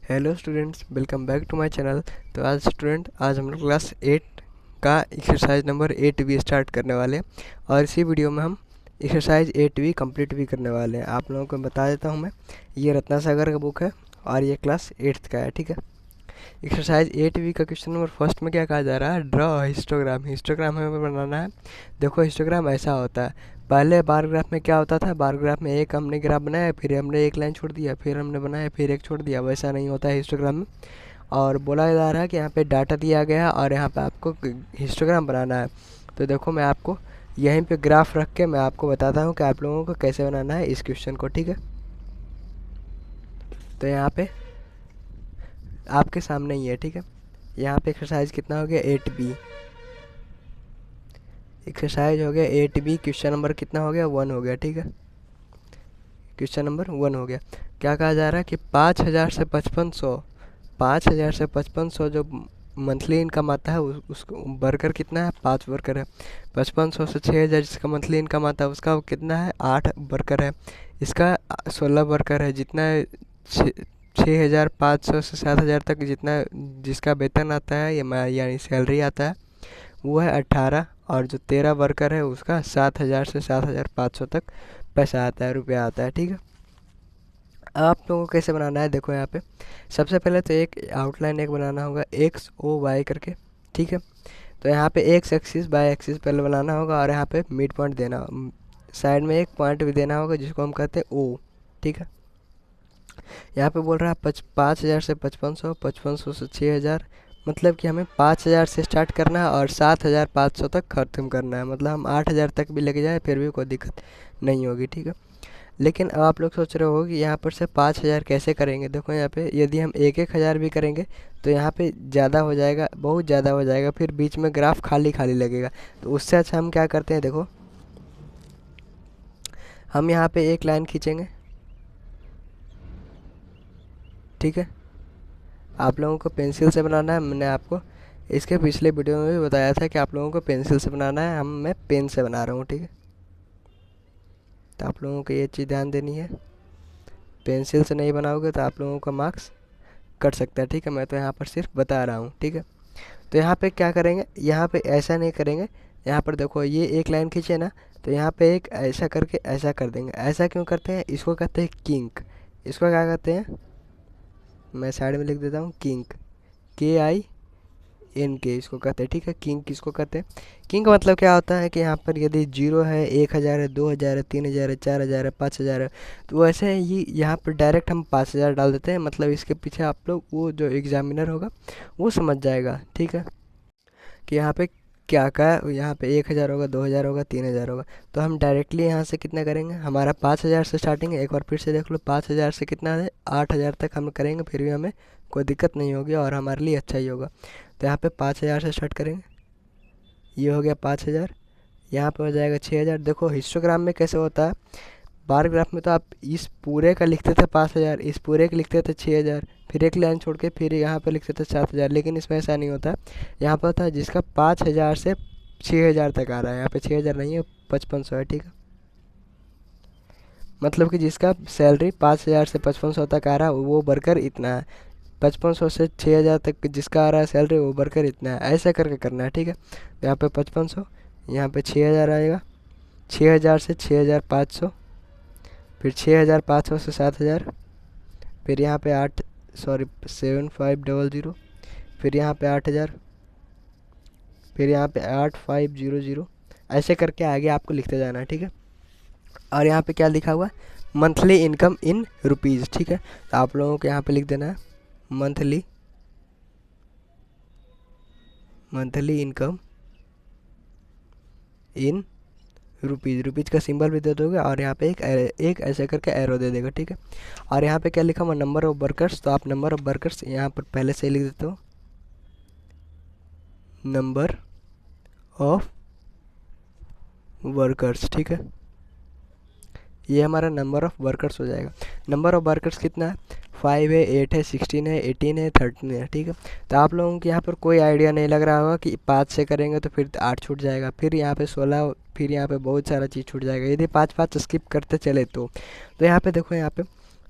Hello students, welcome back to my channel. तो आज हम लोग क्लास 8 का एक्सरसाइज नंबर 8 भी स्टार्ट करने वाले हैं और इसी वीडियो में हम एक्सरसाइज 8 भी कंप्लीट भी करने वाले हैं। आप लोगों को बता देता हूं मैं, ये रत्ना सागर का बुक है और ये क्लास 8th का है, ठीक है। एक्सरसाइज 8 का क्वेश्चन नंबर फर्स्ट में क्या कहा जा रहा है, ड्रॉ हिस्टोग्राम। हिस्टोग्राम हमें बनाना है। देखो हिस्टोग्राम ऐसा होता है, पहले बार ग्राफ में क्या होता था, बार ग्राफ में एक हमने ग्राफ बनाया, फिर हमने एक लाइन छोड़ दिया, फिर हमने बनाया, फिर एक छोड़ दिया। वैसा नहीं होता है हिस्टोग्राम में। और बोला जा रहा है कि यहाँ पे डाटा दिया गया है और यहाँ पे आपको हिस्टोग्राम बनाना है। तो देखो मैं आपको यहीं पे ग्राफ रख के मैं आपको बताता हूँ कि आप लोगों को कैसे बनाना है इस क्वेश्चन को, ठीक है। तो यहाँ पे आपके सामने ही है, ठीक है। यहाँ पे एक्सरसाइज कितना हो गया, 8B। एक्सरसाइज हो गया 8B। क्वेश्चन नंबर कितना हो गया, 1 हो गया, ठीक है। क्वेश्चन नंबर 1 हो गया। क्या कहा जा रहा है कि 5,000 से 5500, 5,000 से 5500 जो मंथली इनकम आता है उसको वर्कर कितना है, 5 वर्कर है। 5500 से 6,000 जिसका मंथली इनकम आता है उसका कितना है, 8 वर्कर है। इसका 16 वर्कर है। जितना 6,500 से 7,000 तक जितना जिसका वेतन आता है यानी सैलरी आता है वो है 18। और जो 13 वर्कर है उसका 7,000 से 7,500 तक पैसा आता है, रुपया आता है, ठीक है। आप लोगों को कैसे बनाना है, देखो यहाँ पे सबसे पहले तो एक आउटलाइन एक बनाना होगा, एक्स ओ वाई करके, ठीक है। तो यहाँ पे एक्स एक्सिस वाई एक्सिस पहले बनाना होगा और यहाँ पे मिड पॉइंट देना, साइड में एक पॉइंट भी देना होगा जिसको हम कहते हैं ओ, ठीक है। यहाँ पे बोल रहा है 5,000 से 5500, 5500 से 6,000, मतलब कि हमें 5,000 से स्टार्ट करना है और 7,500 तक ख़त्म करना है। मतलब हम 8,000 तक भी लेके जाए फिर भी कोई दिक्कत नहीं होगी, ठीक है। लेकिन अब आप लोग सोच रहे हो कि यहाँ पर से 5,000 कैसे करेंगे। देखो यहाँ पे यदि हम 1,000 भी करेंगे तो यहाँ पे ज़्यादा हो जाएगा, बहुत ज़्यादा हो जाएगा, फिर बीच में ग्राफ खाली खाली लगेगा। तो उससे अच्छा हम क्या करते हैं, देखो हम यहाँ पे एक लाइन खींचेंगे, ठीक है। आप लोगों को पेंसिल से बनाना है। मैंने आपको इसके पिछले वीडियो में भी बताया था कि आप लोगों को पेंसिल से बनाना है, मैं पेन से बना रहा हूँ, ठीक है। तो आप लोगों को ये चीज़ ध्यान देनी है, पेंसिल से नहीं बनाओगे तो आप लोगों का मार्क्स कट सकता है, ठीक है। मैं तो यहाँ पर सिर्फ बता रहा हूँ, ठीक है। तो यहाँ पे क्या करेंगे, यहाँ पे ऐसा नहीं करेंगे। यहाँ पर देखो ये एक लाइन खींचे ना, तो यहाँ पे एक ऐसा करके ऐसा कर देंगे। ऐसा क्यों करते हैं, इसको कहते हैं किंक। इसको क्या कहते हैं, मैं साइड में लिख देता हूँ, किंक, KINK इसको कहते हैं, ठीक है। किंग किसको कहते हैं, किंग मतलब क्या होता है कि यहाँ पर यदि 0 है, 1,000 है, 2,000 है, 3,000 है, 4,000 है, 5,000 है, तो वैसे ही यहाँ पर डायरेक्ट हम 5,000 डाल देते हैं। मतलब इसके पीछे आप लोग वो जो एग्जामिनर होगा वो समझ जाएगा, ठीक है, कि यहाँ पे क्या क्या है। यहाँ पे 1,000 होगा, 2,000 होगा, 3,000 होगा। तो हम डायरेक्टली यहाँ से कितना करेंगे, हमारा 5,000 से स्टार्टिंग है। एक बार फिर से देख लो, 5,000 से कितना है, 8,000 तक हम करेंगे, फिर भी हमें कोई दिक्कत नहीं होगी और हमारे लिए अच्छा ही होगा। तो यहाँ पे 5,000 से स्टार्ट करेंगे, ये हो गया 5,000। यहाँ पे हो जाएगा 6,000। देखो हिस्टोग्राम में कैसे होता है, बार ग्राफ में तो आप इस पूरे का लिखते थे 5,000, इस पूरे का लिखते थे 6,000, फिर एक लाइन छोड़ के फिर यहाँ पे लिखते थे 7,000। लेकिन इसमें ऐसा नहीं होता। यहाँ पर होता है जिसका 5,000 से 6,000 तक आ रहा है, यहाँ पे 6,000 नहीं है, 5,500 है, ठीक है। मतलब कि जिसका सैलरी 5,000 से 5,500 तक आ रहा है वो वर्कर इतना है, 5,500 से 6,000 तक जिसका आ रहा है सैलरी वो वर्कर इतना है। ऐसा करके करना है, ठीक है। तो यहाँ पे 5,500, यहाँ पे 6,000 आएगा, 6,000 से 6,500, फिर 6,500 से 7,000, फिर यहाँ पे 7,500, फिर यहाँ पे 8,000, फिर यहाँ पे 8,500। ऐसे करके आगे आपको लिखते जाना है, ठीक है। और यहाँ पे क्या लिखा हुआ है, मंथली इनकम इन रुपीज़, ठीक है। तो आप लोगों को यहाँ पे लिख देना है monthly, monthly income in rupees. Rupees का सिंबल भी दे दोगे और यहाँ पे एक ऐसे करके एरो दे देगा, ठीक है। और यहाँ पे क्या लिखा हुआ, नंबर ऑफ वर्कर्स। तो आप नंबर ऑफ वर्कर्स यहाँ पर पहले से ही लिख देते हो, नंबर ऑफ वर्कर्स, ठीक है। ये हमारा नंबर ऑफ़ वर्कर्स हो जाएगा। नंबर ऑफ़ वर्कर्स कितना है, 5 है, 8 है, 16 है, 18 है, 13 है, ठीक है। तो आप लोगों को यहाँ पर कोई आइडिया नहीं लग रहा होगा कि 5 से करेंगे तो फिर 8 छूट जाएगा, फिर यहाँ पे 16, फिर यहाँ पे बहुत सारा चीज़ छूट जाएगा यदि 5 5 स्किप करते चले तो। यहाँ पे देखो, यहाँ पे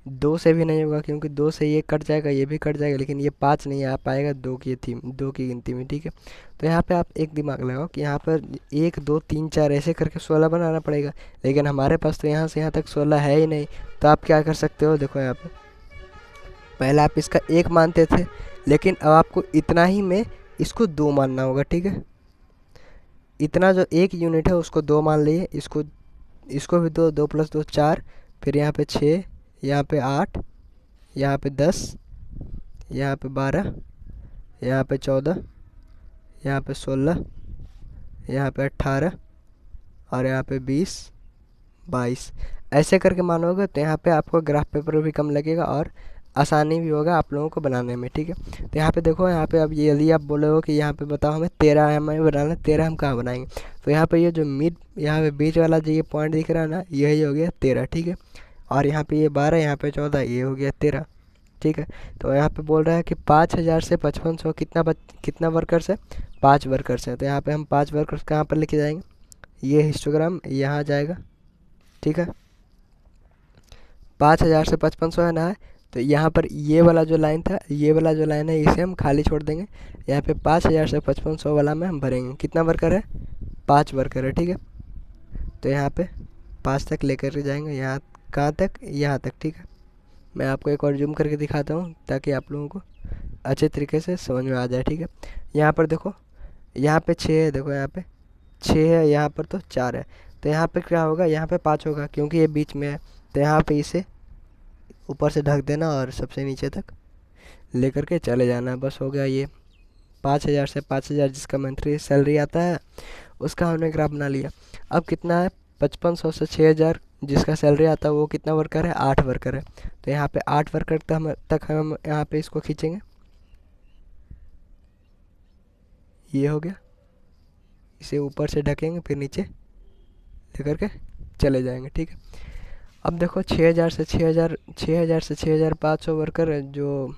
दो से भी नहीं होगा, क्योंकि दो से ये कट जाएगा, ये भी कट जाएगा, लेकिन ये पाँच नहीं आ पाएगा दो की थी, दो की गिनती में, ठीक है। तो यहाँ पे आप एक दिमाग लगाओ कि यहाँ पर एक दो तीन चार ऐसे करके 16 बनाना पड़ेगा, लेकिन हमारे पास तो यहाँ से यहाँ तक 16 है ही नहीं। तो आप क्या कर सकते हो, देखो यहाँ पे पहले आप इसका एक मानते थे, लेकिन अब आपको इतना ही में इसको दो मानना होगा, ठीक है। इतना जो एक यूनिट है उसको दो मान लिए, इसको इसको भी दो, दो प्लस दो चार, फिर यहाँ पे छः, यहाँ पे आठ, यहाँ पे 10, यहाँ पे 12, यहाँ पे 14, यहाँ पे 16, यहाँ पे 18, और यहाँ पे 20, 22। ऐसे करके मानोगे तो यहाँ पे आपको ग्राफ पेपर भी कम लगेगा और आसानी भी होगा आप लोगों को बनाने में, ठीक है। तो यहाँ पे देखो, यहाँ पे अब ये यदि आप बोले हो कि यहाँ पे बताओ हमें 13 हमें बनाना है, 13 हम कहाँ बनाएंगे। तो यहाँ पे ये जो मिड, यहाँ पे बीच वाला जो ये पॉइंट दिख रहा है ना, यही हो गया 13, ठीक है। और यहाँ पे ये 12, यहाँ पे 14, ये हो गया 13, ठीक है। तो यहाँ पे बोल रहा है कि 5000 से 5500 कितना वर्कर्स है, 5 वर्कर्स हैं। तो यहाँ पे हम 5 वर्कर्स कहाँ पर लेके जाएंगे, ये हिस्टोग्राम यहाँ जाएगा, ठीक है। 5000 से 5500 है ना, तो यहाँ पर ये वाला जो लाइन था, ये वाला जो लाइन है इसे हम खाली छोड़ देंगे। यहाँ पे 5000 से 5500 वाला में हम भरेंगे। कितना वर्कर है, 5 वर्कर है, ठीक है। तो यहाँ पे 5 तक लेकर के जाएंगे, यहाँ कहाँ तक, यहाँ तक, ठीक है। मैं आपको एक और जूम करके दिखाता हूँ ताकि आप लोगों को अच्छे तरीके से समझ में आ जाए, ठीक है। यहाँ पर देखो, यहाँ पे 6 है, देखो यहाँ पे 6 है, यहाँ पर तो 4 है। तो यहाँ पे क्या होगा, यहाँ पे 5 होगा क्योंकि ये बीच में है। तो यहाँ पे इसे ऊपर से ढक देना और सबसे नीचे तक लेकर के चले जाना, बस हो गया। ये 5000 से 5000 जिसका मंथली सैलरी आता है उसका हमने ग्राफ बना लिया। अब कितना है, 5500 से 6000 जिसका सैलरी आता है वो कितना वर्कर है, 8 वर्कर है। तो यहाँ पे 8 वर्कर तक हम यहाँ पे इसको खींचेंगे, ये हो गया। इसे ऊपर से ढकेंगे फिर नीचे लेकर के चले जाएंगे, ठीक है। अब देखो 6000 से 6000, 6000 से 6500 वर्कर जो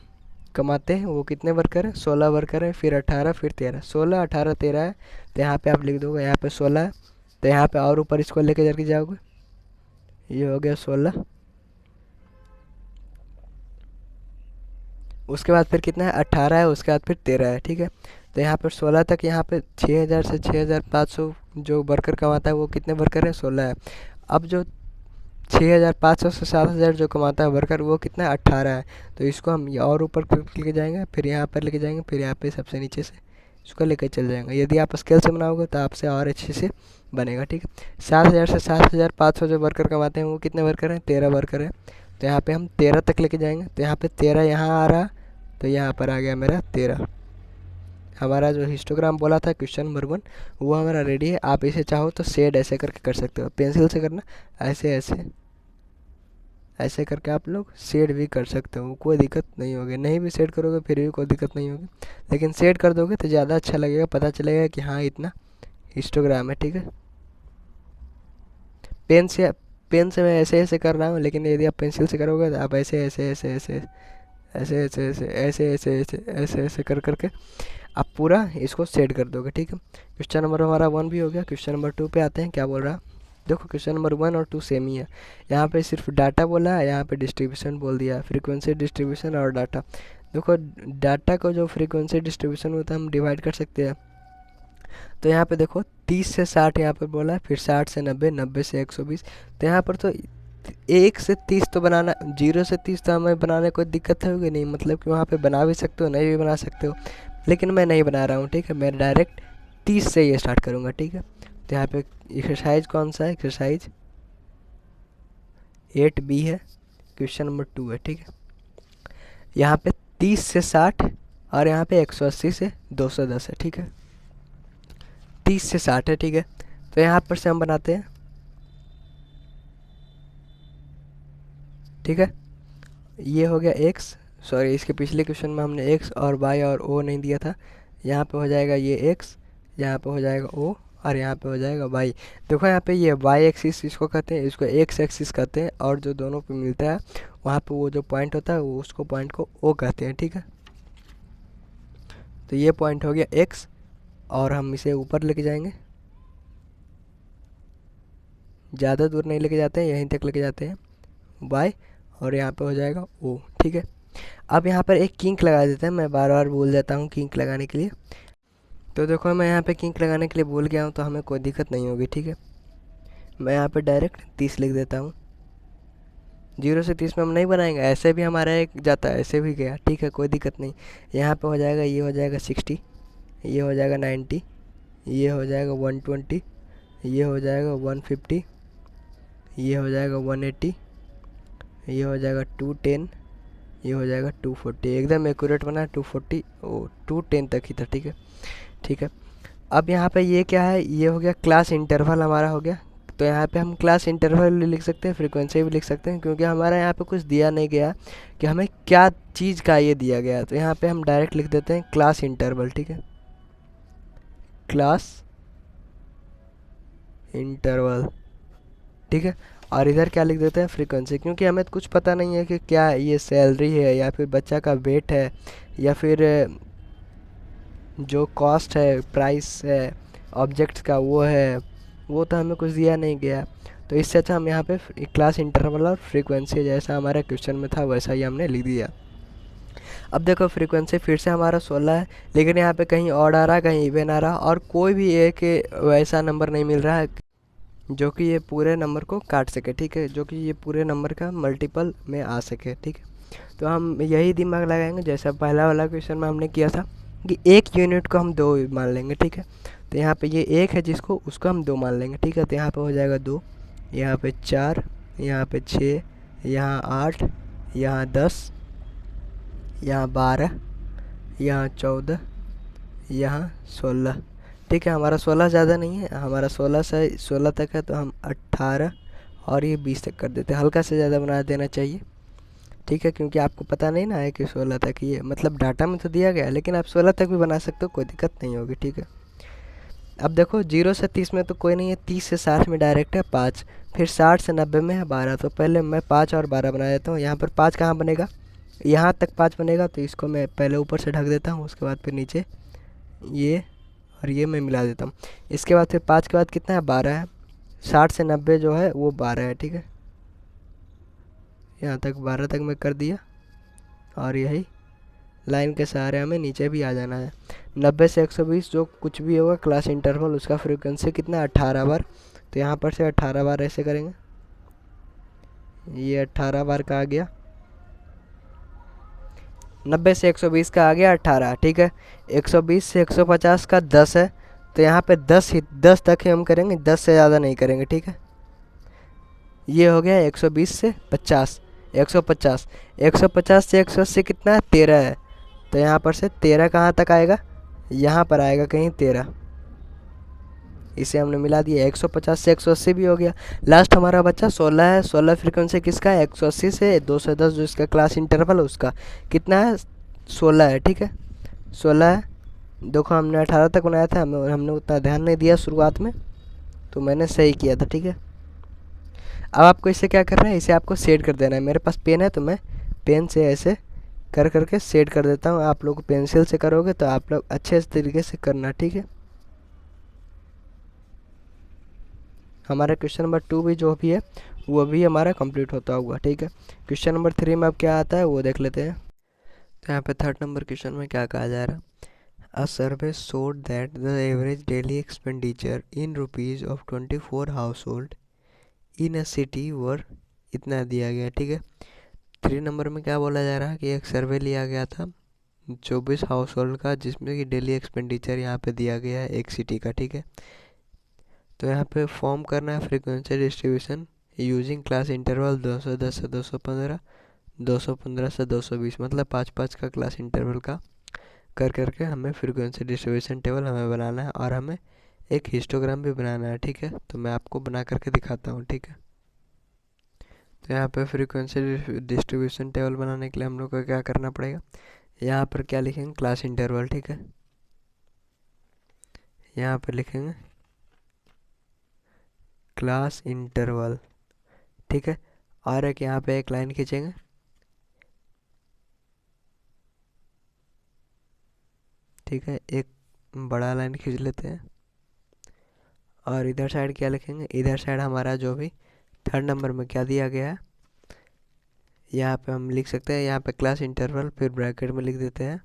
कमाते हैं वो कितने वर्कर हैं, 16 वर्कर हैं, फिर 18, फिर 13, 16 18 13 है। तो यहाँ पे आप लिख दोगे, यहाँ पे 16 है। तो यहाँ पे और ऊपर इसको लेके जाके जाओगे, ये हो गया 16। उसके बाद फिर कितना है, 18 है, उसके बाद फिर 13 है, ठीक है। तो यहाँ पर 16 तक, यहाँ पे 6000 से 6500 जो वर्कर कमाता है वो कितने वर्कर है, 16 है। अब जो 6500 से 7000 जो कमाता है वर्कर वो कितना है, 18 है। तो इसको हम और ऊपर लेके जाएंगे, फिर यहाँ पर लेके जाएंगे, फिर यहाँ पे सबसे नीचे से इसको लेकर चल जाएंगे। यदि आप स्केल से बनाओगे तो आपसे और अच्छे से बनेगा, ठीक है। 7000 से 7500 जो वर्कर कमाते हैं वो कितने वर्कर हैं, 13 वर्कर है। तो यहाँ पे हम 13 तक लेके जाएंगे। तो यहाँ पे 13 यहाँ आ रहा, तो यहाँ पर आ गया मेरा 13। हमारा जो हिस्टोग्राम बोला था क्वेश्चन नंबर 1 वो हमारा रेडी है। आप इसे चाहो तो शेड ऐसे करके कर सकते हो, पेंसिल से करना, ऐसे ऐसे ऐसे करके आप लोग शेड भी कर सकते हो, कोई दिक्कत नहीं होगी। नहीं भी शेड करोगे फिर भी कोई दिक्कत नहीं होगी, लेकिन शेड कर दोगे तो ज़्यादा अच्छा लगेगा, पता चलेगा कि हाँ इतना हिस्टोग्राम है, ठीक है। पेन से पेन से मैं ऐसे ऐसे कर रहा हूँ, लेकिन यदि आप पेंसिल से करोगे तो आप ऐसे ऐसे ऐसे ऐसे ऐसे ऐसे ऐसे ऐसे ऐसे ऐसे ऐसे ऐसे कर करके आप पूरा इसको सेट कर दोगे, ठीक है। क्वेश्चन नंबर हमारा 1 भी हो गया। क्वेश्चन नंबर 2 पे आते हैं, क्या बोल रहा है देखो। क्वेश्चन नंबर 1 और 2 सेम ही है। यहाँ पे सिर्फ डाटा बोला है, यहाँ पे डिस्ट्रीब्यूशन बोल दिया, फ्रीक्वेंसी डिस्ट्रीब्यूशन और डाटा। देखो डाटा को जो फ्रीक्वेंसी डिस्ट्रीब्यूशन होता है हम डिवाइड कर सकते हैं। तो यहाँ पे देखो 30 से 60 यहाँ पर बोला है, फिर 60 से 90, 90 से 120। तो यहाँ पर तो 1 से 30 तो बनाना, 0 से 30 तो हमें बनाने कोई दिक्कत होगी नहीं, मतलब कि वहाँ पे बना भी सकते हो, नहीं भी बना सकते हो, लेकिन मैं नहीं बना रहा हूँ, ठीक है। मैं डायरेक्ट 30 से ये स्टार्ट करूँगा, ठीक है। तो यहाँ पे एक्सरसाइज कौन सा है, एक्सरसाइज 8B है, क्वेश्चन नंबर 2 है, ठीक है। यहाँ पे 30 से 60 और यहाँ पे 180 से 210 है, ठीक है। 30 से 60 है, ठीक है। तो यहाँ पर से हम बनाते हैं, ठीक है। ये हो गया x, सॉरी इसके पिछले क्वेश्चन में हमने x और y और o नहीं दिया था। यहाँ पे हो जाएगा ये x, यहाँ पे हो जाएगा o और यहाँ पे हो जाएगा y। देखो यहाँ पे ये y एक्सिस इसको कहते हैं, इसको x एक्सिस कहते हैं, और जो दोनों पे मिलता है वहाँ पे वो जो पॉइंट होता है वो उसको पॉइंट को o कहते हैं, ठीक है। तो ये पॉइंट हो गया x और हम इसे ऊपर लेके जाएंगे, ज़्यादा दूर नहीं लेके जाते हैं, यहीं तक लेके जाते हैं y, और यहाँ पे हो जाएगा ओ। ठीक है, अब यहाँ पर एक किंक लगा देते हैं, मैं बार बार भूल जाता हूँ किंक लगाने के लिए। तो देखो मैं यहाँ पे किंक लगाने के लिए भूल गया हूँ, तो हमें कोई दिक्कत नहीं होगी। ठीक है, मैं यहाँ पे डायरेक्ट 30 लिख देता हूँ। 0 से 30 में हम नहीं बनाएंगे, ऐसे भी हमारा एक जाता है, ऐसे भी गया। ठीक है, कोई दिक्कत नहीं। यहाँ पे हो जाएगा, ये हो जाएगा 60, ये हो जाएगा 90, ये हो जाएगा 120, ये हो जाएगा 150, ये हो जाएगा 180, ये हो जाएगा 210, ये हो जाएगा 240। एकदम एक्यूरेट बना, 240 ओ 210 तक ही था। ठीक है, ठीक है। अब यहाँ पे ये क्या है, ये हो गया क्लास इंटरवल हमारा हो गया। तो यहाँ पे हम क्लास इंटरवल भी लिख सकते हैं, फ्रीक्वेंसी भी लिख सकते हैं, क्योंकि हमारा यहाँ पे कुछ दिया नहीं गया कि हमें क्या चीज़ का ये दिया गया। तो यहाँ पे हम डायरेक्ट लिख देते हैं क्लास इंटरवल। ठीक है, क्लास इंटरवल। ठीक है, और इधर क्या लिख देते हैं, फ्रीक्वेंसी, क्योंकि हमें तो कुछ पता नहीं है कि क्या ये सैलरी है या फिर बच्चा का वेट है या फिर जो कॉस्ट है, प्राइस है ऑब्जेक्ट्स का, वो है, वो तो हमें कुछ दिया नहीं गया। तो इससे अच्छा हम यहाँ पे क्लास इंटरवल और फ्रीक्वेंसी जैसा हमारे क्वेश्चन में था वैसा ही हमने लिख दिया। अब देखो फ्रीक्वेंसी फिर से हमारा 16 है, लेकिन यहाँ पे कहीं ऑड आ रहा, कहीं इवन आ रहा, और कोई भी एक वैसा नंबर नहीं मिल रहा है जो कि ये पूरे नंबर को काट सके। ठीक है, जो कि ये पूरे नंबर का मल्टीपल में आ सके। ठीक है, तो हम यही दिमाग लगाएंगे जैसा पहला वाला क्वेश्चन में हमने किया था कि एक यूनिट को हम 2 मान लेंगे। ठीक है, तो यहाँ पे ये 1 है जिसको, उसको हम 2 मान लेंगे। ठीक है, तो यहाँ पे हो जाएगा 2, यहाँ पे 4, यहाँ पे 6, यहाँ 8, यहाँ 10, यहाँ 12, यहाँ 14, यहाँ 16। ठीक है, हमारा 16 ज़्यादा नहीं है, हमारा 16 से 16 तक है, तो हम 18 और ये 20 तक कर देते हैं। हल्का से ज़्यादा बना देना चाहिए। ठीक है, क्योंकि आपको पता नहीं ना है कि 16 तक ये, मतलब डाटा में तो दिया गया है, लेकिन आप 16 तक भी बना सकते हो, कोई दिक्कत नहीं होगी। ठीक है, अब देखो 0 से 30 में तो कोई नहीं है, 30 से 60 में डायरेक्ट है 5, फिर 60 से 90 में है 12। तो पहले मैं 5 और 12 बना देता हूँ। यहाँ पर 5 कहाँ बनेगा, यहाँ तक 5 बनेगा, तो इसको मैं पहले ऊपर से ढक देता हूँ, उसके बाद फिर नीचे ये और ये मैं मिला देता हूँ। इसके बाद फिर 5 के बाद कितना है, 12 है। 60 से 90 जो है वो 12 है। ठीक है, यहाँ तक 12 तक मैं कर दिया, और यही लाइन के सहारे हमें नीचे भी आ जाना है। 90 से 120 जो कुछ भी होगा क्लास इंटरवल, उसका फ्रीक्वेंसी कितना, 18 बार। तो यहाँ पर से 18 बार ऐसे करेंगे, ये 18 बार का आ गया। 90 से 120 का आ गया 18। ठीक है, 120 से 150 का 10 है, तो यहाँ पे 10 तक ही हम करेंगे, 10 से ज़्यादा नहीं करेंगे। ठीक है, ये हो गया 120 से 50, 150। 150 से 180 कितना है, 13 है, तो यहाँ पर से 13 कहाँ तक आएगा, यहाँ पर आएगा कहीं 13। इसे हमने मिला दिया, 150 से 180 भी हो गया। लास्ट हमारा बच्चा 16 है। 16 फ्रीक्वेंसी किसका है, 180 से 210 जो इसका क्लास इंटरवल है उसका कितना है, 16 है। ठीक है, 16 है। देखो हमने 18 तक बनाया था, हमने उतना ध्यान नहीं दिया शुरुआत में, तो मैंने सही किया था। ठीक है, अब आपको इसे क्या करना है, इसे आपको सेट कर देना है। मेरे पास पेन है, तो मैं पेन से ऐसे कर करके सेट कर देता हूँ। आप लोग पेंसिल से करोगे तो आप लोग अच्छे तरीके से करना। ठीक है, हमारा क्वेश्चन नंबर 2 भी जो भी है वो भी हमारा कंप्लीट होता होगा। ठीक है, क्वेश्चन नंबर 3 में अब क्या आता है वो देख लेते हैं। तो यहाँ पे 3rd नंबर क्वेश्चन में क्या कहा जा रहा है, a survey showed that the average daily expenditure in rupees of 24 household in a city were, इतना दिया गया। ठीक है, 3 नंबर में क्या बोला जा रहा है कि एक सर्वे लिया गया था 24 हाउस होल्ड का, जिसमें कि डेली एक्सपेंडिचर यहाँ पे दिया गया है एक सिटी का। ठीक है, तो यहाँ पे फॉर्म करना है frequency distribution using class interval 210 से 215, 215 से 220, मतलब 5-5 का क्लास इंटरवल का कर करके हमें फ्रीक्वेंसी डिस्ट्रीब्यूशन टेबल हमें बनाना है, और हमें एक हिस्टोग्राम भी बनाना है। ठीक है, तो मैं आपको बना करके दिखाता हूँ। ठीक है, तो यहाँ पे फ्रीक्वेंसी डिस्ट्रीब्यूशन टेबल बनाने के लिए हम लोग को क्या करना पड़ेगा, यहाँ पर क्या लिखेंगे, क्लास इंटरवल। ठीक है, यहाँ पर लिखेंगे क्लास इंटरवल। ठीक है, और एक यहाँ पे एक लाइन खींचेंगे, ठीक है, एक बड़ा लाइन खींच लेते हैं, और इधर साइड क्या लिखेंगे, इधर साइड हमारा जो भी 3rd नंबर में क्या दिया गया है, यहाँ पे हम लिख सकते हैं, यहाँ पे क्लास इंटरवल, फिर ब्रैकेट में लिख देते हैं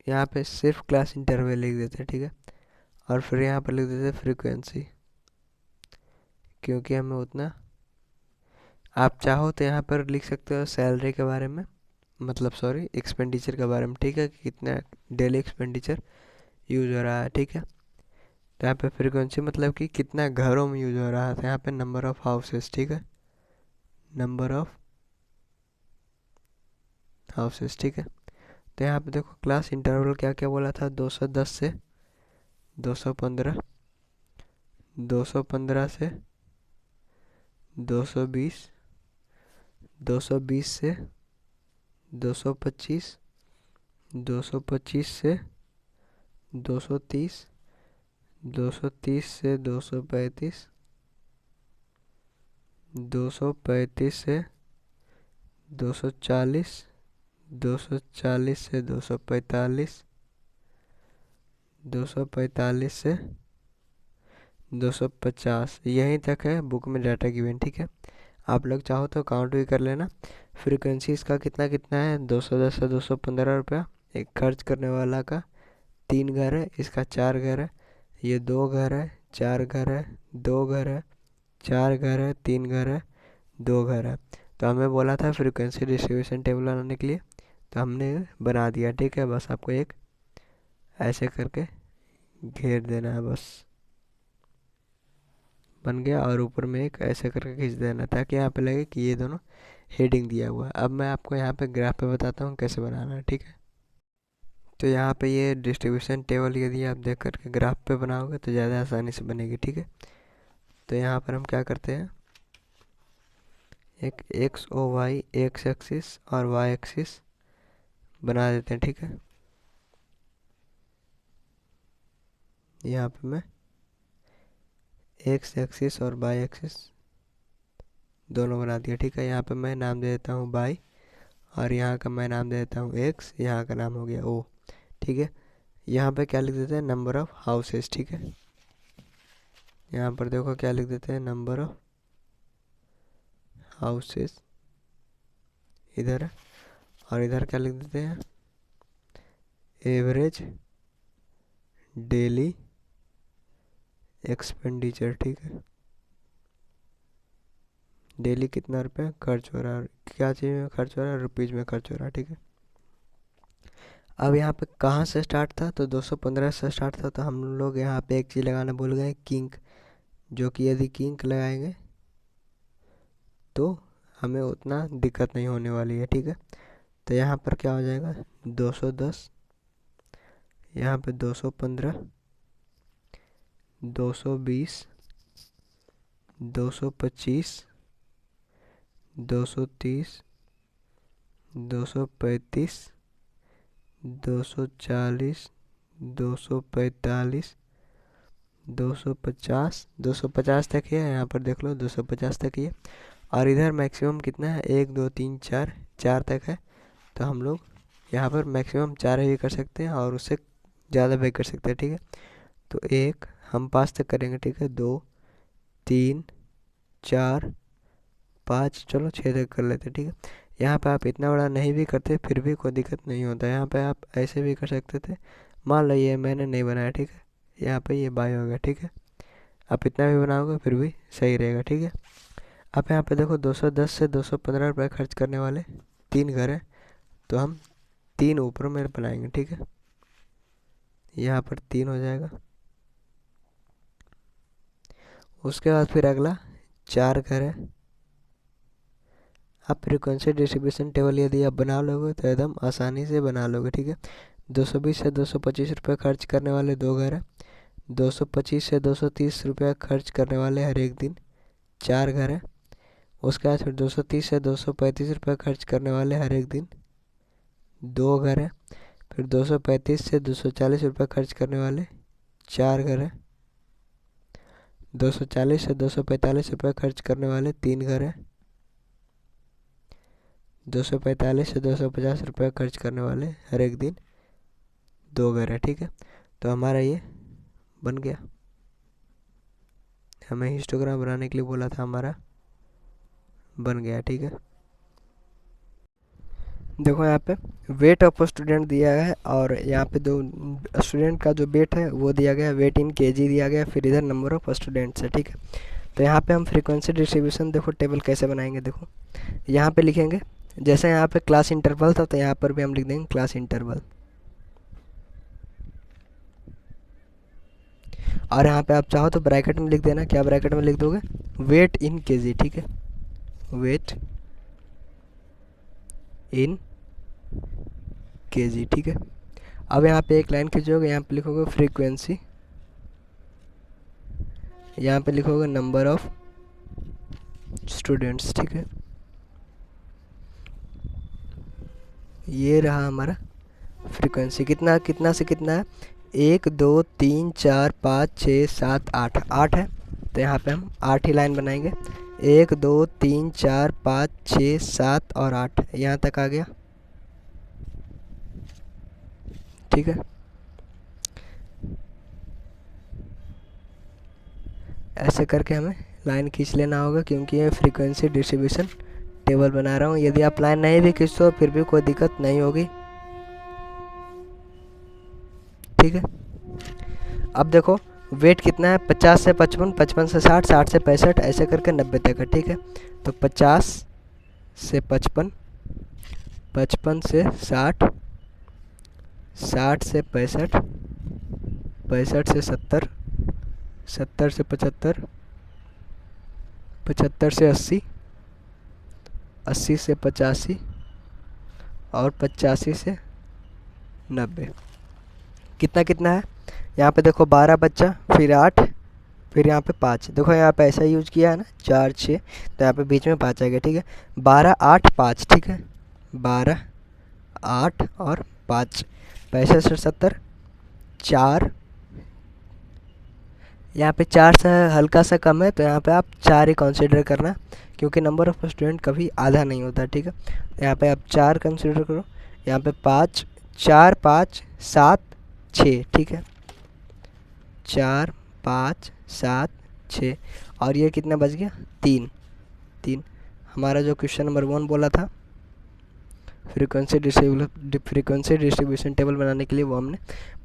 यहाँ पे सिर्फ क्लास इंटरवल लिख देते हैं, ठीक है। और फिर यहाँ पर लिख देते हैं फ्रीक्वेंसी, क्योंकि हमें उतना, आप चाहो तो यहाँ पर लिख सकते हो सैलरी के बारे में, मतलब सॉरी एक्सपेंडिचर के बारे में, ठीक है, कि कितना डेली एक्सपेंडिचर यूज हो रहा है, ठीक है। तो यहाँ पे फ्रीक्वेंसी मतलब कि कितना घरों में यूज हो रहा है, तो यहाँ पे नंबर ऑफ हाउसेस, ठीक है, नंबर ऑफ हाउसेस, ठीक है। तो यहाँ पे देखो क्लास इंटरवल क्या क्या बोला था, 210 से 215, 215 से 220, 220 से 225, 225 से 230, 230 से 235, 235 से 240, 240 से 245, 245 से 250, यहीं तक है बुक में डाटा गिवन, ठीक है। आप लोग चाहो तो काउंट भी कर लेना। फ्रीक्वेंसी इसका कितना कितना है, 210 से 215 रुपया। एक खर्च करने वाला का 3 घर है, इसका 4 घर है, ये 2 घर है, 4 घर है, 2 घर है, 4 घर है, 3 घर है, 2 घर है। तो हमें बोला था फ्रीक्वेंसी डिस्ट्रीब्यूशन टेबल बनाने के लिए, तो हमने बना दिया, ठीक है। बस आपको एक ऐसे करके घेर देना है, बस बन गया। और ऊपर में एक ऐसे करके खींच देना, ताकि यहाँ पे लगे कि ये दोनों हेडिंग दिया हुआ है। अब मैं आपको यहाँ पे ग्राफ पे बताता हूँ कैसे बनाना है, ठीक है। तो यहाँ पे ये डिस्ट्रीब्यूशन टेबल यदि आप देख करके ग्राफ पे बनाओगे तो ज़्यादा आसानी से बनेगी, ठीक है। तो यहाँ पर हम क्या करते हैं, एक X O Y X axis और वाई एक्सिस बना देते हैं, ठीक है। यहाँ पे मैं एक्स एक्सिस और वाई एक्सिस दोनों बना दिया, ठीक है। यहाँ पे मैं नाम दे देता हूँ वाई, और यहाँ का मैं नाम दे देता हूँ एक्स, यहाँ का नाम हो गया ओ, ठीक है। यहाँ पे क्या लिख देते हैं, नंबर ऑफ हाउसेस, ठीक है। यहाँ पर देखो क्या लिख देते हैं, नंबर ऑफ हाउसेस इधर है, और इधर क्या लिख देते हैं, एवरेज डेली एक्सपेंडिचर, ठीक है। डेली कितना रुपया खर्च हो रहा है, क्या चीज़ में खर्च हो रहा है, रुपीज़ में खर्च हो रहा है, ठीक है। अब यहाँ पे कहाँ से स्टार्ट था, तो 215 से स्टार्ट था। तो हम लोग यहाँ पे एक चीज़ लगाना भूल गए, किंक, जो कि यदि किंक लगाएंगे तो हमें उतना दिक्कत नहीं होने वाली है, ठीक है। तो यहाँ पर क्या हो जाएगा, 210, यहाँ पे 215, 220, 225, 230, 235, 240, 245, 250, 250 तक ही है, यहाँ पर देख लो 250 तक ही है। और इधर मैक्सिमम कितना है, 1 2 3 4, 4 तक है। तो हम लोग यहाँ पर मैक्सिमम 4 भी कर सकते हैं और उससे ज़्यादा भी कर सकते हैं, ठीक है। तो 1 हम 5 तक करेंगे, ठीक है, 2 3 4 5, चलो 6 तक कर लेते, ठीक है। यहाँ पे आप इतना बड़ा नहीं भी करते फिर भी कोई दिक्कत नहीं होता, यहाँ पे आप ऐसे भी कर सकते थे। मान लो ये मैंने नहीं बनाया, ठीक है, यहाँ पे ये बाय हो गया, ठीक है। आप इतना भी बनाओगे फिर भी सही रहेगा, ठीक है। आप यहाँ पे देखो 210 से 215 रुपये खर्च करने वाले 3 घर हैं, तो हम 3 ऊपर में बनाएंगे, ठीक है। यहाँ पर 3 हो जाएगा। उसके बाद फिर अगला 4 घर है। आप फ्रीक्वेंसी डिस्ट्रीब्यूशन टेबल यदि आप बना लोगे तो एकदम आसानी से बना लोगे, ठीक है। 220 से 225 रुपये खर्च करने वाले 2 घर हैं। 225 से 230 रुपया खर्च करने वाले हर एक दिन 4 घर हैं। उसके बाद फिर 230 से 235 रुपये खर्च करने वाले हर एक दिन 2 घर हैं। फिर 235 से 240 रुपये खर्च करने वाले 4 घर हैं। 240 से 245 रुपये खर्च करने वाले 3 घर हैं। 245 से 250 रुपये खर्च करने वाले हर एक दिन 2 घर है, ठीक है। तो हमारा ये बन गया। हमें हिस्टोग्राम बनाने के लिए बोला था, हमारा बन गया। ठीक है, देखो यहाँ पे वेट ऑफ स्टूडेंट दिया है और यहाँ पे दो स्टूडेंट का जो वेट है वो दिया गया, वेट इन केजी दिया गया, फिर इधर नंबर ऑफ स्टूडेंट्स है। ठीक है, तो यहाँ पे हम फ्रीक्वेंसी डिस्ट्रीब्यूशन देखो टेबल कैसे बनाएंगे। देखो यहाँ पे लिखेंगे, जैसे यहाँ पे क्लास इंटरवल था तो यहाँ पर भी हम लिख देंगे क्लास इंटरवल, और यहाँ पे आप चाहो तो ब्रैकेट में लिख देना। क्या ब्रैकेट में लिख दोगे? वेट इन केजी। ठीक है, वेट इन केजी। ठीक है, अब यहाँ पे एक लाइन खींचोगे, यहाँ पे लिखोगे फ्रीक्वेंसी, यहाँ पे लिखोगे नंबर ऑफ स्टूडेंट्स। ठीक है, ये रहा हमारा फ्रीक्वेंसी। कितना कितना से कितना है? 1 2 3 4 5 6 7 8, 8 है, तो यहाँ पे हम 8 ही लाइन बनाएंगे। 1 2 3 4 5 6 7 और 8, यहाँ तक आ गया। ठीक है, ऐसे करके हमें लाइन खींच लेना होगा, क्योंकि ये फ्रीक्वेंसी डिस्ट्रीब्यूशन टेबल बना रहा हूँ। यदि आप लाइन नहीं भी खींचते हो फिर भी कोई दिक्कत नहीं होगी। ठीक है, अब देखो वेट कितना है? 50 से 55, 55 से 60, 60 से 65, ऐसे करके 90 तक है। ठीक है, तो 50 से 55, 55 से 60, 60 से 65, 65 से 70, 70 से 75, 75 से 80, 80 से 85 और 85 से 90। कितना कितना है? यहाँ पे देखो 12 बच्चा, फिर 8, फिर यहाँ पे 5। देखो यहाँ पे ऐसा यूज किया है ना, 4 6, तो यहाँ पे बीच में 5 आ गया। ठीक है, 12 8 5। ठीक है, 12 8 और 5, 65 से 70, 4, यहाँ पे 4 से हल्का सा कम है, तो यहाँ पे आप 4 ही कंसिडर करना, क्योंकि नंबर ऑफ स्टूडेंट कभी आधा नहीं होता। ठीक है, यहाँ पे आप 4 कंसिडर करो, यहाँ पे 5, 4 5 7 6। ठीक है, 4 5 7 6, और ये कितना बच गया? 3 3। हमारा जो क्वेश्चन नंबर 1 बोला था फ्रीक्वेंसी डिस्ट्रीब्यूशन टेबल बनाने के लिए, वो हमने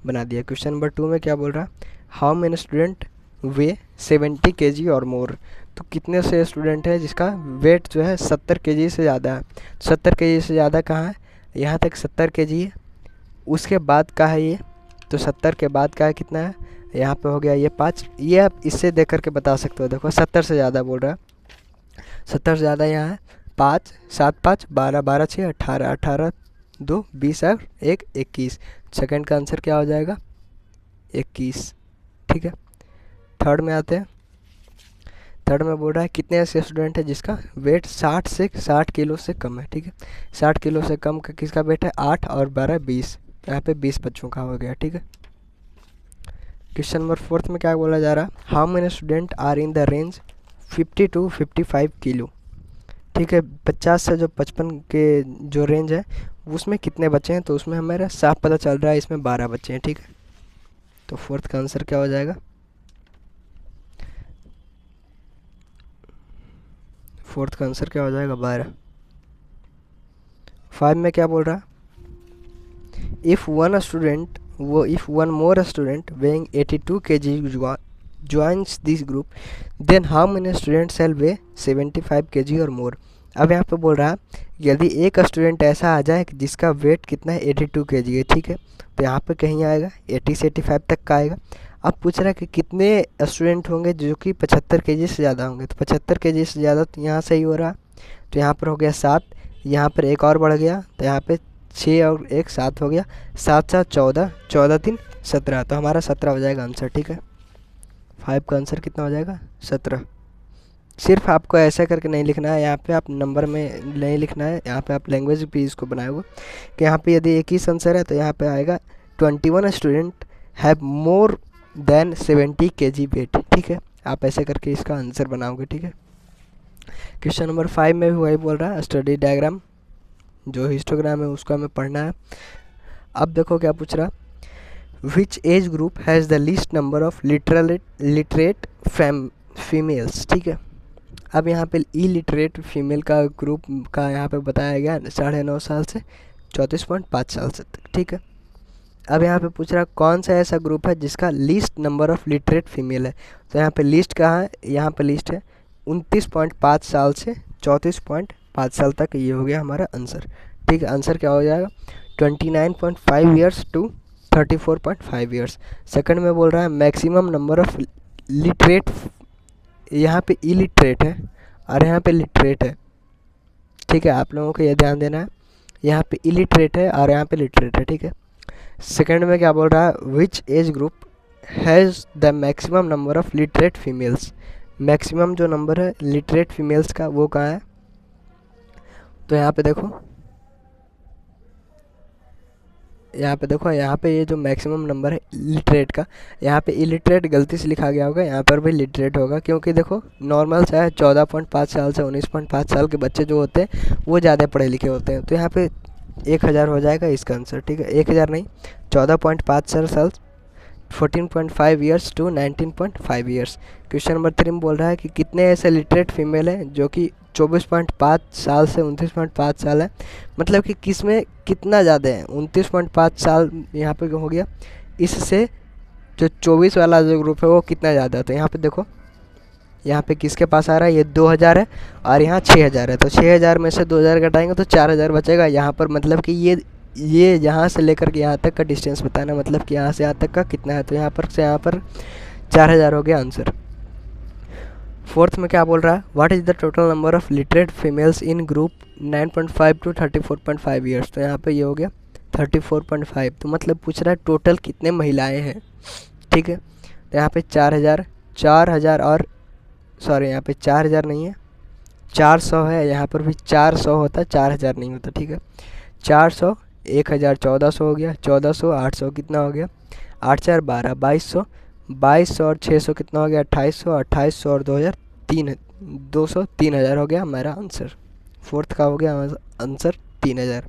बना दिया। क्वेश्चन नंबर 2 में क्या बोल रहा? How many student way 70 KG और मोर। तो कितने से स्टूडेंट है जिसका वेट जो है 70 केजी से ज़्यादा है? 70 केजी से ज़्यादा कहाँ है? यहाँ तक 70 केजी है, उसके बाद का है ये, तो 70 के बाद का है कितना है? यहाँ पे हो गया ये 5। ये आप इससे देख करके बता सकते हो। देखो 70 से ज़्यादा बोल रहा है, 70 से ज़्यादा यहाँ है 5 7 5 12 12 6 18 18 2 20 और 1 21। सेकंड का आंसर क्या हो जाएगा? 21। ठीक है, थर्ड में आते हैं। थर्ड में बोल रहा है कितने ऐसे स्टूडेंट है जिसका वेट 60 किलो से कम है। ठीक है, 60 किलो से कम का किसका वेट है? 8 और 12 20, यहाँ पे 20 बच्चों का हो गया। ठीक है, क्वेश्चन नंबर 4 में क्या बोला जा रहा है? How many student are in the range 50 to 55 kilo. ठीक है, 50 से जो 55 के जो रेंज है उसमें कितने बच्चे हैं? तो उसमें हमारा साफ पता चल रहा है, इसमें 12 बच्चे हैं। ठीक है, तो 4th का आंसर क्या हो जाएगा? 4th का आंसर क्या हो जाएगा? 12। 5 में क्या बोल रहा? If one more student weighing 82 kg joins this group, then how many students shall weigh 75 kg और more। अब यहाँ पे बोल रहा है यदि एक स्टूडेंट ऐसा आ जाए जिसका वेट कितना है? 82 kg है। ठीक है, तो यहाँ पे कहीं आएगा 80 से 85 तक का आएगा। अब पूछ रहा है कि कितने स्टूडेंट होंगे जो कि 75 kg से ज़्यादा होंगे। तो 75 kg से ज़्यादा तो यहाँ से ही हो रहा, तो यहाँ पर हो गया 7, यहाँ पर एक और बढ़ गया, तो यहाँ पे 6 और 1 7 हो गया, 7 7 14, 14 3 17, तो हमारा 17 हो जाएगा आंसर। ठीक है, 5 का आंसर कितना हो जाएगा? 17। सिर्फ आपको ऐसा करके नहीं लिखना है, यहाँ पे आप नंबर में नहीं लिखना है, यहाँ पे आप लैंग्वेज भी इसको बनाओगे कि यहाँ पे यदि 21 आंसर है तो यहाँ पे आएगा 21 student have more than 70 kg weight. ठीक है, आप ऐसे करके इसका आंसर बनाओगे। ठीक है, क्वेश्चन नंबर 5 में भी वही बोल रहा है, स्टडी डायग्राम जो हिस्टोग्राम है उसको हमें पढ़ना है। अब देखो क्या पूछ रहा, which age group has the least number of literate females, ठीक है। अब यहाँ पे इलिटरेट फीमेल का ग्रुप का यहाँ पे बताया गया 9.5 साल से 34.5 साल से तक, ठीक है। अब यहाँ पे पूछ रहा है कौन सा ऐसा ग्रुप है जिसका least number of literate female है। तो यहाँ पे लिस्ट कहाँ है, यहाँ पे लिस्ट है 29.5 साल से 34.5 साल तक। ये हो गया हमारा आंसर, ठीक है। आंसर क्या हो जाएगा 29.5 ईयर्स टू 34.5 ईयर्स। सेकंड में बोल रहा है मैक्सिमम नंबर ऑफ लिटरेट, यहाँ पे इलिटरेट है और यहाँ पे लिटरेट है, ठीक है। आप लोगों को ये ध्यान देना है, यहाँ पे इलिटरेट है और यहाँ पे लिटरेट है, ठीक है। सेकंड में क्या बोल रहा है which age group has the maximum number of literate females. Maximum जो नंबर है लिटरेट फीमेल्स का वो कहाँ है। तो यहाँ पे देखो, यहाँ पे ये जो मैक्सिमम नंबर है लिटरेट का, यहाँ पे इलिटरेट गलती से लिखा गया होगा, यहाँ पर भी लिटरेट होगा, क्योंकि देखो नॉर्मल चाहे 14.5 साल से 19.5 साल के बच्चे जो होते हैं वो ज़्यादा पढ़े लिखे होते हैं। तो यहाँ पे 1000 हो जाएगा इसका आंसर, ठीक है। 1000 नहीं, 14.5 साल 14.5 years to 19.5 years. Question number 3 में बोल रहा है कि कितने ऐसे लिटरेट फीमेल हैं जो कि 24.5 साल से 29.5 साल है। मतलब कि किस में कितना ज़्यादा है, 29.5 साल यहाँ पे हो गया, इससे जो 24 वाला जो ग्रुप है वो कितना ज़्यादा है। तो यहाँ पे देखो, यहाँ पे किसके पास आ रहा है, ये 2000 है और यहाँ 6000 है। तो 6000 में से 2000 घटाएंगे तो 4000 बचेगा यहाँ पर। मतलब कि ये यहाँ से लेकर के यहाँ तक का डिस्टेंस बताना, मतलब कि यहाँ से यहाँ तक का कितना है। तो यहाँ पर से यहाँ पर 4000 हो गया आंसर। फोर्थ में क्या बोल रहा है what is the total number of literate females in group 9.5 to 34.5 years. तो यहाँ पे ये हो गया 34.5। तो मतलब पूछ रहा है टोटल कितने महिलाएं हैं, ठीक है। तो यहाँ पे 4000 और सॉरी यहाँ पे 4000 नहीं है, 400 है। यहाँ पर भी 400 होता, 4000 नहीं होता, ठीक है। 400, 1000, 1400 हो गया, 1400, 800 कितना हो गया, 8 4 12, 2200, 2200 और 600 कितना हो गया, 2800, 2800 और 2000 200, 3000 हो गया हमारा आंसर। फोर्थ का हो गया आंसर 3000।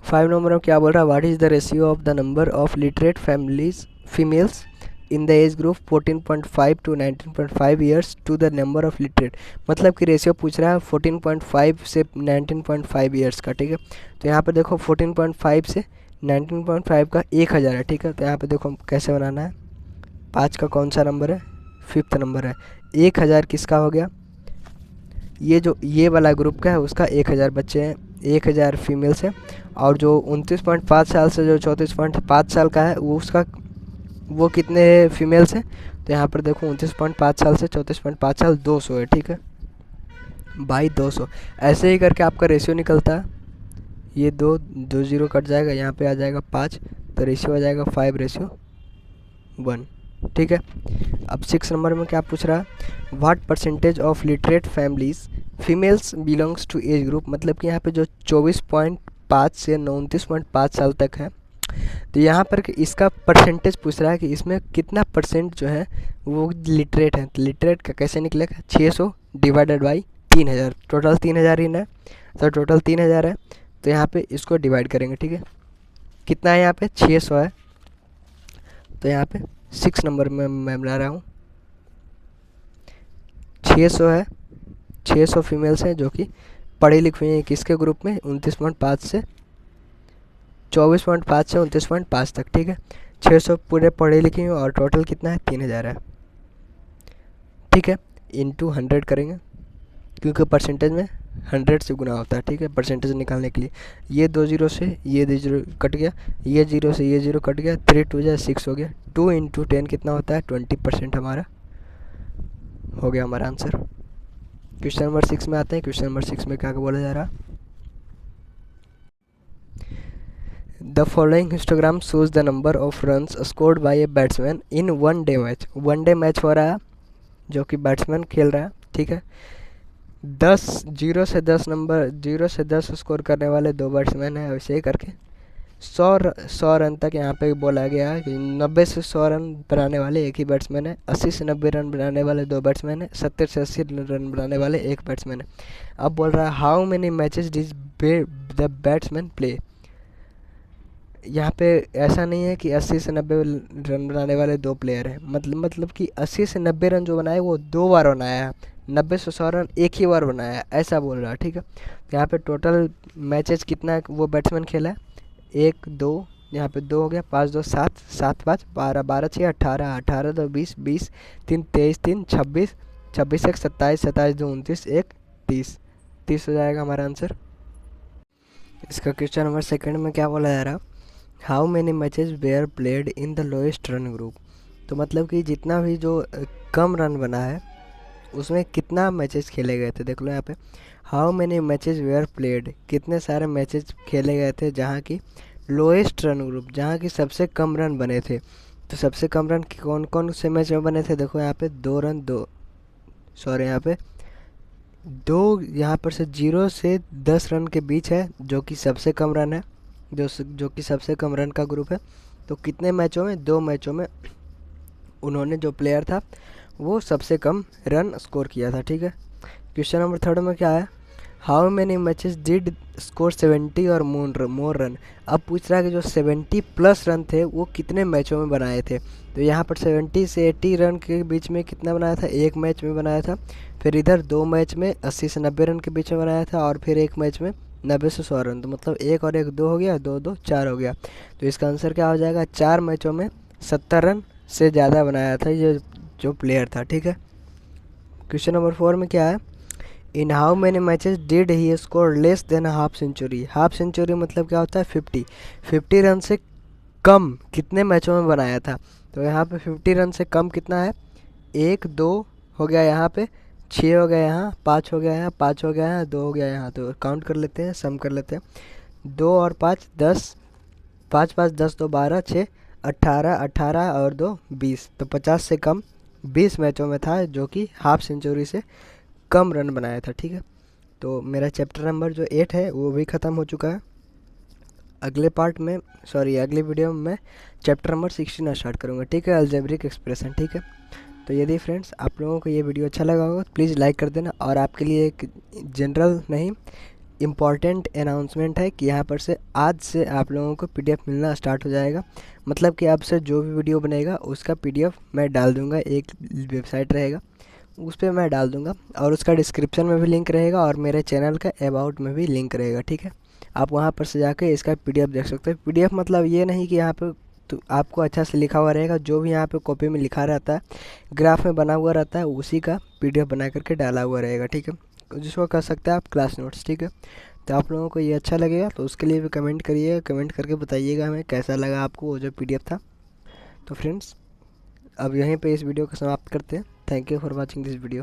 5 नंबर में क्या बोल रहा है what is the ratio of the number of literate females in the age group 14.5 to 19.5 years to the number of literate. मतलब कि रेशियो पूछ रहा है 14.5 से 19.5 ईयर्स का, ठीक है। तो यहाँ पर देखो 14.5 से 19.5 का 1000 है, ठीक है। तो यहाँ पे देखो कैसे बनाना है, 5 का कौन सा नंबर है, 5th नंबर है। 1000 किसका हो गया, ये जो ये वाला ग्रुप का है उसका 1000 बच्चे हैं, 1000 फीमेल्स हैं। और जो 29.5 साल से जो 34.5 साल का है वो उसका वो कितने फीमेल्स हैं। तो यहाँ पर देखो 29.5 साल से 34.5 साल 200 है, ठीक है, बाई 200। ऐसे ही करके आपका रेशियो निकलता है। ये 2 0 कट जाएगा, यहाँ पे आ जाएगा 5, तो रेशियो आ जाएगा 5:1, ठीक है। अब 6 नंबर में क्या पूछ रहा है what percentage of literate females belongs to age group. मतलब कि यहाँ पे जो 24.5 से 29.5 साल तक है, तो यहाँ पर इसका परसेंटेज पूछ रहा है कि इसमें कितना परसेंट जो है वो लिटरेट है। तो लिटरेट का कैसे निकलेगा, 600 डिवाइडेड बाई 3000, टोटल 3000 ही ना, तो टोटल 3000 है। तो यहाँ पे इसको डिवाइड करेंगे, ठीक है। कितना है यहाँ पे 600 है। तो यहाँ पे 6 नंबर में मैं बना रहा हूँ, 600 है, 600 फीमेल्स हैं जो कि पढ़ी लिखी हुई हैं किसके ग्रुप में, 29.5 से 24.5 से 29.5 तक, ठीक है। 600 पूरे पढ़े लिखे हैं और टोटल कितना है 3000 है, ठीक है। इंटू 100 करेंगे क्योंकि परसेंटेज में 100 से गुना होता है, ठीक है, परसेंटेज निकालने के लिए। ये 2 0 से ये 2 0 कट गया, ये 0 से ये 0 कट गया, 3 2 6 हो गया। 2 इंटू 10 कितना होता है 20% हमारा हो गया हमारा आंसर। क्वेश्चन नंबर 6 में आते हैं। क्वेश्चन नंबर 6 में क्या बोला जा रहा, the following histogram shows the number of runs scored by a batsman in 1 day match. 1 day match हो रहा है जो कि बैट्समैन खेल रहा है, ठीक है। 0 से 10 स्कोर करने वाले 2 बैट्समैन हैं, वैसे ही करके 100 रन तक यहाँ पे बोला गया है कि 90 से 100 रन बनाने वाले एक ही बैट्समैन है, 80 से 90 रन बनाने वाले 2 बैट्समैन है, 70 से 80 रन बनाने वाले एक बैट्समैन है। अब बोल रहा है how many matches did the batsman play. यहाँ पे ऐसा नहीं है कि 80 से 90 रन बनाने वाले 2 प्लेयर हैं, मतलब कि 80 से 90 रन जो बनाए वो 2 बार बनाया है, 90 से 100 रन एक ही बार बनाया है, ऐसा बोल रहा है। ठीक है, यहाँ पे टोटल मैचेस कितना वो बैट्समैन खेला है, 1 2, यहाँ पे 2 हो गया, 5 2 7, 7 5 12, 12 6 18, 18 2 20, 20 3 23, 3 26, 26 1 27, 27 2 29, 1 30, 30 हो जाएगा हमारा आंसर। इसका क्वेश्चन नंबर सेकंड में क्या बोला जा रहा, how many matches were played in the lowest run group. तो मतलब कि जितना भी जो कम रन बना है उसमें कितना मैचेस खेले गए थे। देख लो यहाँ पे, how many matches were played, कितने सारे मैचेस खेले गए थे जहाँ की लोएस्ट रन ग्रुप, जहाँ की सबसे कम रन बने थे। तो सबसे कम रन कौन कौन से मैच में बने थे, देखो यहाँ पे 2 रन 2, सॉरी यहाँ पे 2, यहाँ पर से 0 से 10 रन के बीच है जो कि सबसे कम रन है, जो कि सबसे कम रन का ग्रुप है। तो कितने मैचों में, 2 मैचों में उन्होंने जो प्लेयर था वो सबसे कम रन स्कोर किया था। ठीक है, क्वेश्चन नंबर थर्ड में क्या है, how many matches did score 70 और मोर रन। अब पूछ रहा है कि जो 70 प्लस रन थे वो कितने मैचों में बनाए थे। तो यहाँ पर 70 से 80 रन के बीच में कितना बनाया था, एक मैच में बनाया था। फिर इधर 2 मैच में 80 से 90 रन के बीच में बनाया था, और फिर एक मैच में 90 से 100 रन। तो मतलब 1 और 1 2 हो गया, 2 2 4 हो गया। तो इसका आंसर क्या हो जाएगा, 4 मैचों में 70 रन से ज़्यादा बनाया था ये जो प्लेयर था। ठीक है, क्वेश्चन नंबर 4 में क्या है, in how many matches did he score less than half century. Half century मतलब क्या होता है, 50 रन से कम कितने मैचों में बनाया था। तो यहाँ पे 50 रन से कम कितना है, 1 2 हो गया, यहाँ पे 6 हो गया, यहाँ 5 हो गया, यहाँ 5 हो गया, यहाँ 2 हो गया। यहाँ तो काउंट कर लेते हैं, सम कर लेते हैं, 2 और 5 10, 5 5 10 2 12, 6 18, 18 और 2 20। तो 50 से कम 20 मैचों में था जो कि हाफ सेंचुरी से कम रन बनाया था। ठीक है, तो मेरा चैप्टर नंबर जो 8 है वो भी ख़त्म हो चुका है। अगले पार्ट में, सॉरी अगले वीडियो में मैं चैप्टर नंबर 16 स्टार्ट करूँगा। ठीक है, अलजेब्रिक एक्सप्रेशन। ठीक है, तो यदि फ्रेंड्स आप लोगों को ये वीडियो अच्छा लगा होगा प्लीज़ लाइक कर देना। और आपके लिए एक जनरल नहीं इम्पॉर्टेंट अनाउंसमेंट है कि यहाँ पर से आज से आप लोगों को पीडीएफ मिलना स्टार्ट हो जाएगा। मतलब कि अब से जो भी वीडियो बनेगा उसका पीडीएफ मैं डाल दूँगा, एक वेबसाइट रहेगा उस पर मैं डाल दूँगा, और उसका डिस्क्रिप्शन में भी लिंक रहेगा, और मेरे चैनल का अबाउट में भी लिंक रहेगा। ठीक है, आप वहाँ पर से जाके इसका पीडीएफ देख सकते हैं। पीडीएफ मतलब ये नहीं कि यहाँ पर तो आपको अच्छा से लिखा हुआ रहेगा, जो भी यहाँ पे कॉपी में लिखा रहता है, ग्राफ में बना हुआ रहता है, उसी का पीडीएफ बना करके डाला हुआ रहेगा। ठीक है, जिसको कर सकते हैं आप क्लास नोट्स। ठीक है, तो आप लोगों को ये अच्छा लगेगा तो उसके लिए भी कमेंट करिएगा, कमेंट करके बताइएगा हमें कैसा लगा आपको वो जो पीडीएफ था। तो फ्रेंड्स अब यहीं पे इस वीडियो को समाप्त करते हैं। Thank you for watching this video.